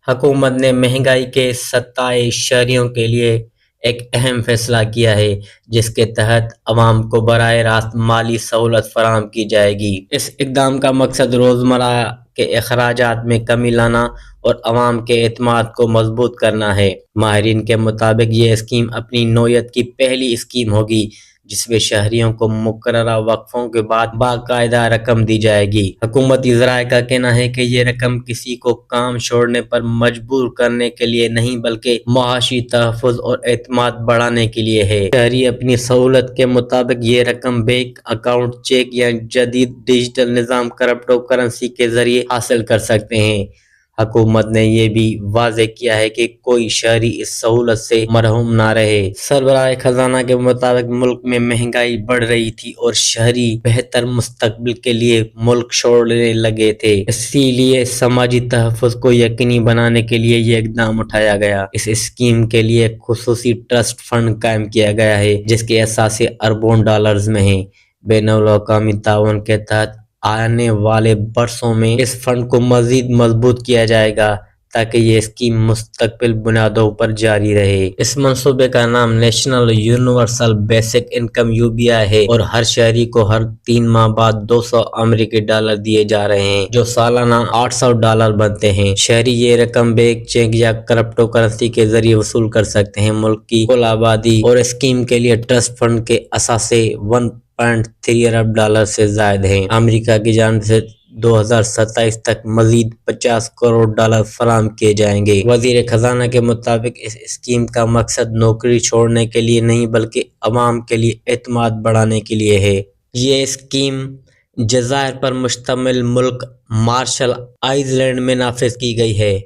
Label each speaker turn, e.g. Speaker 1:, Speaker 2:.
Speaker 1: حکومت نے مہنگائی کے ستائے شہریوں کے لیے ایک اہم فیصلہ کیا ہے، جس کے تحت عوام کو براہ راست مالی سہولت فراہم کی جائے گی۔ اس اقدام کا مقصد روزمرہ کے اخراجات میں کمی لانا اور عوام کے اعتماد کو مضبوط کرنا ہے۔ ماہرین کے مطابق یہ اسکیم اپنی نوعیت کی پہلی اسکیم ہوگی جس میں شہریوں کو مقررہ وقفوں کے بعد باقاعدہ رقم دی جائے گی۔ حکومتی ذرائع کا کہنا ہے کہ یہ رقم کسی کو کام چھوڑنے پر مجبور کرنے کے لیے نہیں بلکہ معاشی تحفظ اور اعتماد بڑھانے کے لیے ہے۔ شہری اپنی سہولت کے مطابق یہ رقم بینک اکاؤنٹ، چیک یا جدید ڈیجیٹل نظام کرپٹو کرنسی کے ذریعے حاصل کر سکتے ہیں۔ حکومت نے یہ بھی واضح کیا ہے کہ کوئی شہری اس سہولت سے محروم نہ رہے۔ سربراہ خزانہ کے مطابق ملک میں مہنگائی بڑھ رہی تھی اور شہری بہتر مستقبل کے لیے ملک چھوڑنے لگے تھے، اسی لیے سماجی تحفظ کو یقینی بنانے کے لیے یہ اقدام اٹھایا گیا۔ اس اسکیم کے لیے ایک خصوصی ٹرسٹ فنڈ قائم کیا گیا ہے جس کے اثاثے اربوں ڈالرز میں ہیں۔ بین الاقوامی تعاون کے تحت آنے والے برسوں میں اس فنڈ کو مزید مضبوط کیا جائے گا تاکہ یہ اسکیم مستقل بنیادوں پر جاری رہے۔ اس منصوبے کا نام national universal basic income (UBI) ہے اور ہر شہری کو ہر 3 ماہ بعد $200 دیے جا رہے ہیں، جو سالانہ $800 بنتے ہیں۔ شہری یہ رقم بینک، چیک یا کرپٹو کرنسی کے ذریعے وصول کر سکتے ہیں۔ ملک کی کل آبادی اور اسکیم کے لیے ٹرسٹ فنڈ کے اثاثے $1.3 ارب سے زائد ہیں۔ امریکہ کی جانب سے 2027 تک مزید $50 کروڑ فراہم کیے جائیں گے۔ وزیر خزانہ کے مطابق اس اسکیم کا مقصد نوکری چھوڑنے کے لیے نہیں بلکہ عوام کے لیے اعتماد بڑھانے کے لیے ہے۔ یہ اسکیم جزائر پر مشتمل ملک مارشل آئلینڈ میں نافذ کی گئی ہے۔